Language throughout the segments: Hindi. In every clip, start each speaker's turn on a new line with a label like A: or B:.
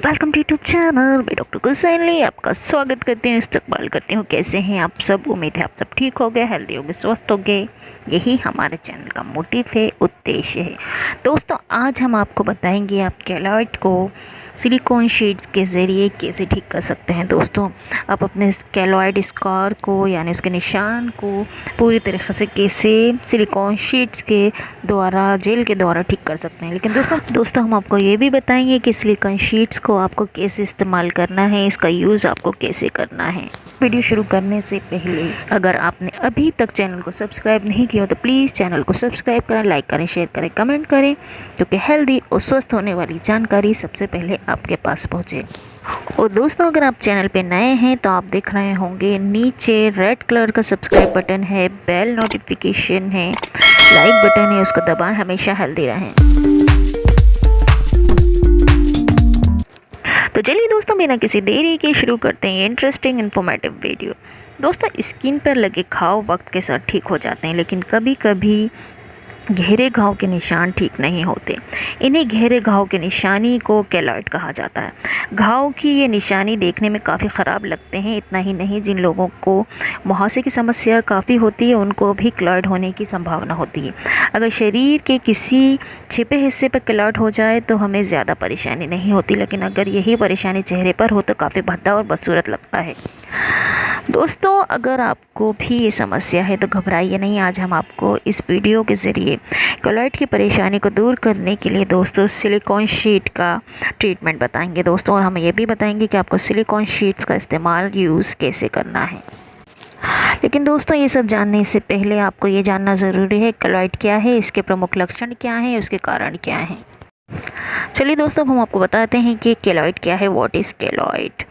A: Welcome to YouTube channel. मैं डॉक्टर कुसैली आपका स्वागत करती हूँ, इस्तकबाल करती हूँ। कैसे हैं आप सब? उम्मीद है आप सब ठीक हो गए, हेल्दी हो गए, स्वस्थ हो गए। यही हमारे चैनल का मोटिव है, उद्देश्य है। दोस्तों, आज हम आपको बताएंगे आप केलॉइड को सिलिकॉन शीट्स के ज़रिए कैसे ठीक कर सकते हैं। दोस्तों, आप अपने केलॉइड स्कार को यानी उसके निशान को पूरी तरीक़े से कैसे सिलिकॉन शीट्स के द्वारा, जेल के द्वारा ठीक कर सकते हैं। लेकिन दोस्तों हम आपको ये भी बताएंगे कि सिलिकॉन शीट्स को आपको कैसे इस्तेमाल करना है, इसका यूज़ आपको कैसे करना है। वीडियो शुरू करने से पहले अगर आपने अभी तक चैनल को सब्सक्राइब नहीं किया तो प्लीज़ चैनल को सब्सक्राइब करें, लाइक करें, शेयर करें, कमेंट करें, क्योंकि हेल्दी और स्वस्थ होने वाली जानकारी सबसे पहले आपके पास पहुँचे। और दोस्तों, अगर आप चैनल पे नए हैं तो आप देख रहे होंगे नीचे रेड कलर का सब्सक्राइब बटन है, बेल नोटिफिकेशन है, लाइक बटन है, उसको दबाएं। हमेशा हेल्दी रहें। तो चलिए दोस्तों, बिना किसी देरी के शुरू करते हैं इंटरेस्टिंग इन्फॉर्मेटिव वीडियो। दोस्तों, स्किन पर लगे घाव वक्त के साथ ठीक हो जाते हैं, लेकिन कभी कभी गहरे घाव के निशान ठीक नहीं होते। इन्हीं गहरे घाव के निशानी को केलॉइड कहा जाता है। घाव की ये निशानी देखने में काफ़ी ख़राब लगते हैं। इतना ही नहीं, जिन लोगों को मुहासे की समस्या काफ़ी होती है उनको भी केलॉइड होने की संभावना होती है। अगर शरीर के किसी छिपे हिस्से पर केलॉइड हो जाए तो हमें ज़्यादा परेशानी नहीं होती, लेकिन अगर यही परेशानी चेहरे पर हो तो काफ़ी भद्दा और बदसूरत लगता है। दोस्तों, अगर आपको भी ये समस्या है तो घबराइए नहीं। आज हम आपको इस वीडियो के ज़रिए केलॉइड की परेशानी को दूर करने के लिए दोस्तों सिलिकॉन शीट का ट्रीटमेंट बताएंगे दोस्तों, और हम ये भी बताएंगे कि आपको सिलिकॉन शीट्स का इस्तेमाल यूज़ कैसे करना है। लेकिन दोस्तों, ये सब जानने से पहले आपको ये जानना ज़रूरी है केलॉइड क्या है, इसके प्रमुख लक्षण क्या हैं, उसके कारण क्या हैं। चलिए दोस्तों, हम आपको बताते हैं कि केलॉइड क्या है। What is keloid?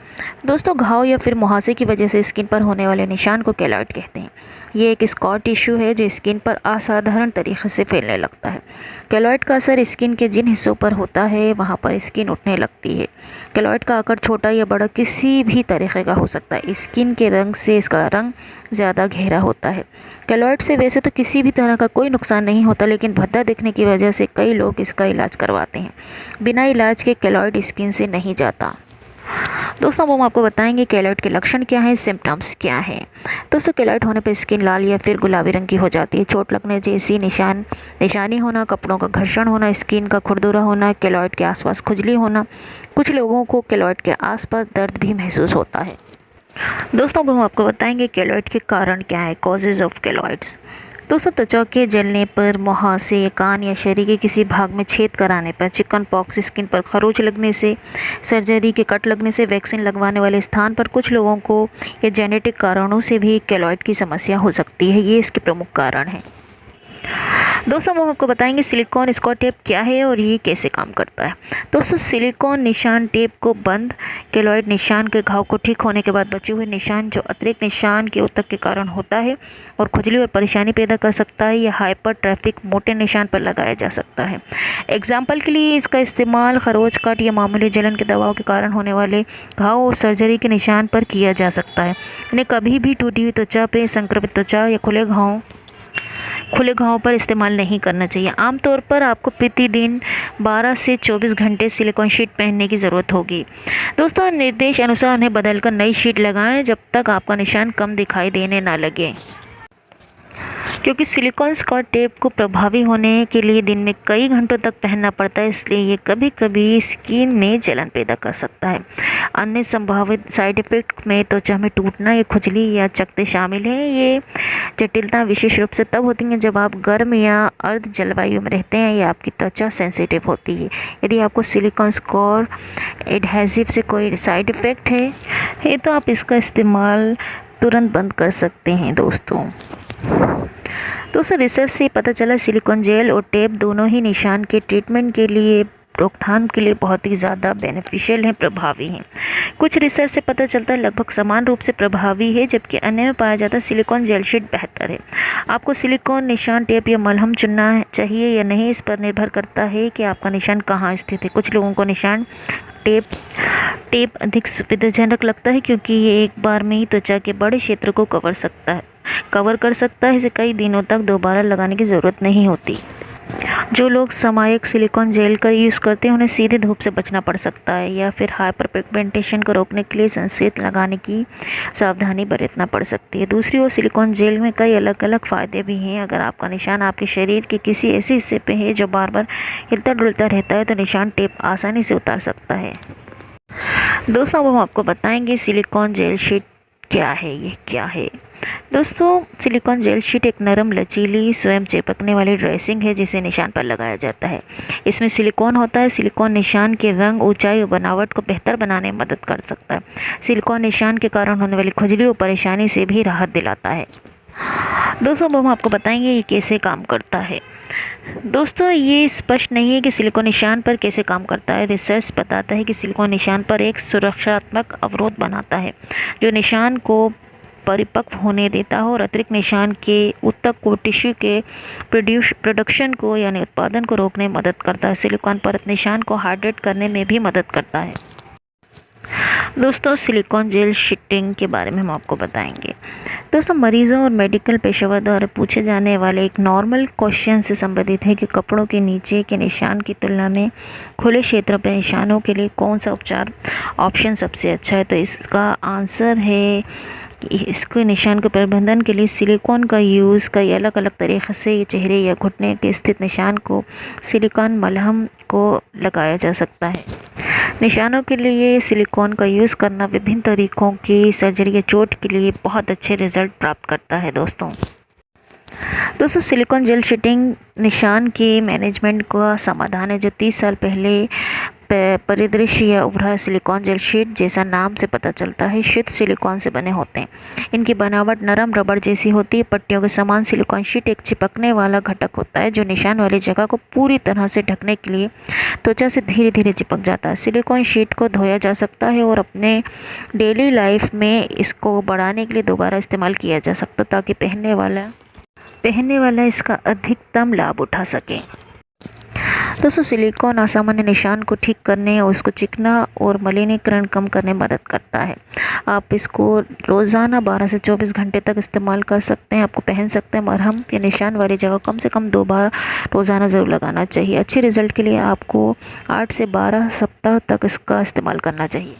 A: दोस्तों, घाव या फिर मुहासे की वजह से स्किन पर होने वाले निशान को केलॉइड कहते हैं। ये एक स्कार टिश्यू है जो स्किन पर असाधारण तरीके से फैलने लगता है। केलॉइड का असर स्किन के जिन हिस्सों पर होता है वहाँ पर स्किन उठने लगती है। केलॉइड का आकार छोटा या बड़ा किसी भी तरीके का हो सकता है। स्किन के रंग से इसका रंग ज़्यादा गहरा होता है। केलॉइड से वैसे तो किसी भी तरह का कोई नुकसान नहीं होता, लेकिन भद्दा दिखने की वजह से कई लोग इसका इलाज करवाते हैं। बिना इलाज के केलॉइड स्किन से नहीं जाता। दोस्तों, हम आपको बताएंगे केलॉइड के लक्षण क्या हैं, सिम्टम्स क्या हैं। दोस्तों, केलॉइड होने पर स्किन लाल या फिर गुलाबी रंग की हो जाती है। चोट लगने जैसी निशानी होना, कपड़ों का घर्षण होना, स्किन का खुरदुरा होना, केलॉइड के आसपास खुजली होना। कुछ लोगों को केलॉइड के आसपास दर्द भी महसूस होता है। दोस्तों, हम आपको बताएंगे केलॉइड के कारण क्या है, कॉजेज़ ऑफ केलॉइड्स। दोस्तों, त्वचा के जलने पर, मुहासे, कान या शरीर के किसी भाग में छेद कराने पर, चिकन पॉक्स, स्किन पर खरोच लगने से, सर्जरी के कट लगने से, वैक्सीन लगवाने वाले स्थान पर कुछ लोगों को या जेनेटिक कारणों से भी केलॉइड की समस्या हो सकती है। ये इसके प्रमुख कारण हैं। दोस्तों, हम आपको बताएंगे सिलिकॉन स्कार टेप क्या है और ये कैसे काम करता है। दोस्तों, सिलिकॉन निशान टेप को बंद केलॉइड निशान के घाव को ठीक होने के बाद बचे हुए निशान जो अतिरिक्त निशान के ऊतक के कारण होता है और खुजली और परेशानी पैदा कर सकता है, यह हाइपर ट्रैफिक मोटे निशान पर लगाया जा सकता है। एग्जाम्पल के लिए इसका इस्तेमाल खरोच कट या मामूली जलन के दबाव के कारण होने वाले घाव और सर्जरी के निशान पर किया जा सकता है। इन्हें कभी भी टूटी हुई त्वचा पे, संक्रमित त्वचा या खुले घावों पर इस्तेमाल नहीं करना चाहिए। आमतौर पर आपको प्रतिदिन 12 से 24 घंटे सिलिकॉन शीट पहनने की ज़रूरत होगी। दोस्तों, निर्देश अनुसार उन्हें बदलकर नई शीट लगाएं जब तक आपका निशान कम दिखाई देने ना लगे, क्योंकि सिलिकॉन स्कार टेप को प्रभावी होने के लिए दिन में कई घंटों तक पहनना पड़ता है, इसलिए ये कभी कभी स्किन में जलन पैदा कर सकता है। अन्य संभावित साइड इफ़ेक्ट में त्वचा में टूटना या खुजली या चकत्ते शामिल हैं। ये जटिलता विशेष रूप से तब होती हैं जब आप गर्म या अर्ध जलवायु में रहते हैं या आपकी त्वचा सेंसिटिव होती है। यदि आपको सिलिकॉन स्कार एडहेसिव से कोई साइड इफ़ेक्ट है तो आप इसका इस्तेमाल तुरंत बंद कर सकते हैं। दोस्तों, रिसर्च से पता चला सिलिकॉन जेल और टेप दोनों ही निशान के ट्रीटमेंट के लिए, रोकथाम के लिए बहुत ही ज़्यादा बेनिफिशियल हैं, प्रभावी हैं। कुछ रिसर्च से पता चलता है लगभग समान रूप से प्रभावी है, जबकि अन्य में पाया जाता है सिलिकॉन जेल शीट बेहतर है। आपको सिलिकॉन निशान टेप या मलहम चुनना चाहिए या नहीं, इस पर निर्भर करता है कि आपका निशान कहाँ स्थित है। कुछ लोगों को निशान टेप अधिक सुविधाजनक लगता है, क्योंकि ये एक बार में ही त्वचा के बड़े क्षेत्र को कवर कर सकता है। इसे कई दिनों तक दोबारा लगाने की ज़रूरत नहीं होती। जो लोग सामयिक सिलिकॉन जेल का यूज़ करते हैं उन्हें सीधे धूप से बचना पड़ सकता है या फिर हाइपर पिगमेंटेशन को रोकने के लिए सनस्क्रीन लगाने की सावधानी बरतना पड़ सकती है। दूसरी ओर सिलिकॉन जेल में कई अलग अलग फ़ायदे भी हैं। अगर आपका निशान आपके शरीर के किसी ऐसे हिस्से पे है जो बार बार हिलता डुलता रहता है तो निशान टेप आसानी से उतार सकता है। दोस्तों अब हम आपको बताएंगे सिलिकॉन जेल शीट क्या है, ये क्या है। दोस्तों सिलिकॉन जेल शीट एक नरम लचीली स्वयं चिपकने वाली ड्रेसिंग है जिसे निशान पर लगाया जाता है। इसमें सिलिकॉन होता है। सिलिकॉन निशान के रंग, ऊंचाई और बनावट को बेहतर बनाने में मदद कर सकता है। सिलिकॉन निशान के कारण होने वाली खुजली और परेशानी से भी राहत दिलाता है। दोस्तों अब हम आपको बताएंगे ये कैसे काम करता है। दोस्तों ये स्पष्ट नहीं है कि सिलिकॉन निशान पर कैसे काम करता है। रिसर्च बताता है कि सिलिकॉन निशान पर एक सुरक्षात्मक अवरोध बनाता है जो निशान को परिपक्व होने देता है और अतिरिक्त निशान के ऊतक को, टिश्यू के प्रोडक्शन को यानी उत्पादन को रोकने में मदद करता है। सिलिकॉन परत निशान को हाइड्रेट करने में भी मदद करता है। दोस्तों सिलिकॉन जेल शीटिंग के बारे में हम आपको बताएंगे। दोस्तों मरीजों और मेडिकल पेशेवर द्वारा पूछे जाने वाले एक नॉर्मल क्वेश्चन से संबंधित है कि कपड़ों के नीचे के निशान की तुलना में खुले क्षेत्रों पर निशानों के लिए कौन सा उपचार ऑप्शन सबसे अच्छा है। तो इसका आंसर है इसके निशान के प्रबंधन के लिए सिलिकॉन का यूज़ कई अलग अलग तरीक़े से चेहरे या घुटने के स्थित निशान को सिलिकॉन मलहम को लगाया जा सकता है। निशानों के लिए सिलिकॉन का यूज़ करना विभिन्न तरीक़ों की सर्जरी या चोट के लिए बहुत अच्छे रिज़ल्ट प्राप्त करता है। दोस्तों सिलिकॉन जेल शीटिंग निशान के मैनेजमेंट का समाधान है जो 30 साल पहले परिदृश्य या उभरा सिलिकॉन जेल शीट जैसा नाम से पता चलता है शुद्ध सिलिकॉन से बने होते हैं। इनकी बनावट नरम रबड़ जैसी होती है। पट्टियों के समान सिलिकॉन शीट एक चिपकने वाला घटक होता है जो निशान वाली जगह को पूरी तरह से ढकने के लिए त्वचा से धीरे धीरे चिपक जाता है। सिलिकॉन शीट को धोया जा सकता है और अपने डेली लाइफ में इसको बढ़ाने के लिए दोबारा इस्तेमाल किया जा सकता ताकि पहनने वाला इसका अधिकतम लाभ उठा सके। दोस्तों सिलिकॉन असामान्य निशान को ठीक करने और उसको चिकना और मलिनीकरण कम करने में मदद करता है। आप इसको रोज़ाना 12 से 24 घंटे तक इस्तेमाल कर सकते हैं। आपको पहन सकते हैं। मरहम या निशान वाली जगह कम से कम 2 बार रोज़ाना ज़रूर लगाना चाहिए। अच्छे रिज़ल्ट के लिए आपको 8 से 12 सप्ताह तक इसका इस्तेमाल करना चाहिए।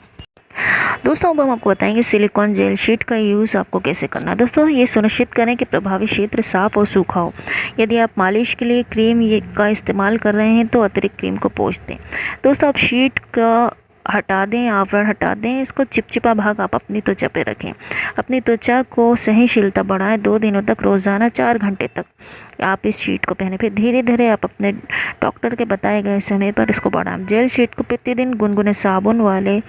A: दोस्तों अब हम आपको बताएंगे सिलिकॉन जेल शीट का यूज़ आपको कैसे करना है। दोस्तों ये सुनिश्चित करें कि प्रभावित क्षेत्र साफ़ और सूखा हो। यदि आप मालिश के लिए क्रीम का इस्तेमाल कर रहे हैं तो अतिरिक्त क्रीम को पोंछ दें। दोस्तों आप शीट का हटा दें, आवरण हटा दें। इसको चिपचिपा भाग आप अपनी त्वचा पे रखें। अपनी त्वचा को सहनशीलता बढ़ाएं। 2 दिनों तक रोज़ाना 4 घंटे तक आप इस शीट को पहने। फिर धीरे धीरे आप अपने डॉक्टर के बताए गए समय पर इसको बढ़ाएं। जेल शीट को प्रतिदिन गुनगुने साबुन वाले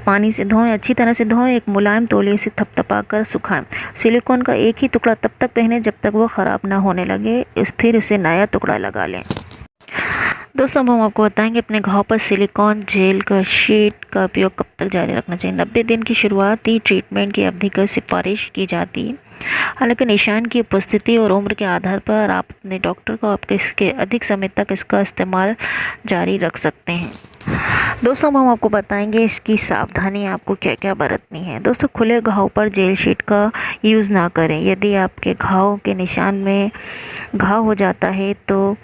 A: पानी से धोएं, अच्छी तरह से धोएं। एक मुलायम तौलिए से थपथपा कर सुखाएं। सिलिकॉन का एक ही टुकड़ा तब तक पहने जब तक वो ख़राब ना होने लगे, फिर उसे नया टुकड़ा लगा लें। दोस्तों अब हम आपको बताएंगे अपने घाव पर सिलिकॉन जेल का शीट का उपयोग कब तक जारी रखना चाहिए। 90 दिन की शुरुआती ट्रीटमेंट की अवधि की सिफारिश की जाती है। हालांकि निशान की उपस्थिति और उम्र के आधार पर आप अपने डॉक्टर को आपके इसके अधिक समय तक इसका इस्तेमाल जारी रख सकते हैं। दोस्तों हम आपको बताएंगे इसकी सावधानी आपको क्या क्या बरतनी है। दोस्तों खुले घाव पर जेल शीट का यूज़ ना करें। यदि आपके घाव के निशान में घाव हो जाता है तो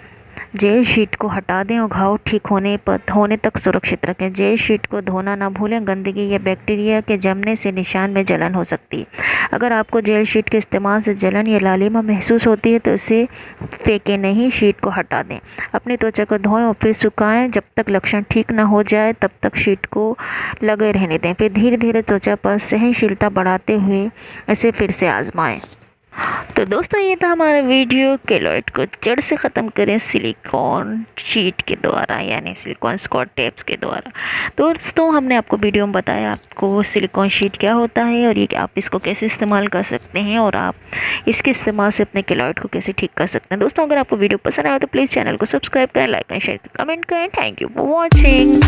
A: जेल शीट को हटा दें और घाव ठीक होने तक सुरक्षित रखें। जेल शीट को धोना ना भूलें। गंदगी या बैक्टीरिया के जमने से निशान में जलन हो सकती है। अगर आपको जेल शीट के इस्तेमाल से जलन या लालिमा महसूस होती है तो उसे फेंकें नहीं, शीट को हटा दें। अपनी त्वचा को धोएं और फिर सुखाएं। जब तक लक्षण ठीक ना हो जाए तब तक शीट को लगे रहने दें। फिर धीरे धीरे त्वचा पर सहनशीलता बढ़ाते हुए इसे फिर से आजमाएं। तो दोस्तों ये था हमारा वीडियो। केलॉइड को जड़ से ख़त्म करें सिलिकॉन शीट के द्वारा यानी सिलिकॉन स्कॉच टेप्स के द्वारा। दोस्तों हमने आपको वीडियो में बताया आपको सिलिकॉन शीट क्या होता है और ये आप इसको कैसे इस्तेमाल कर सकते हैं और आप इसके इस्तेमाल से अपने केलॉइड को कैसे ठीक कर सकते हैं। दोस्तों अगर आपको वीडियो पसंद आया तो प्लीज़ चैनल को सब्सक्राइब करें, लाइक करें, शेयर करें, कमेंट करें। Thank you for watching.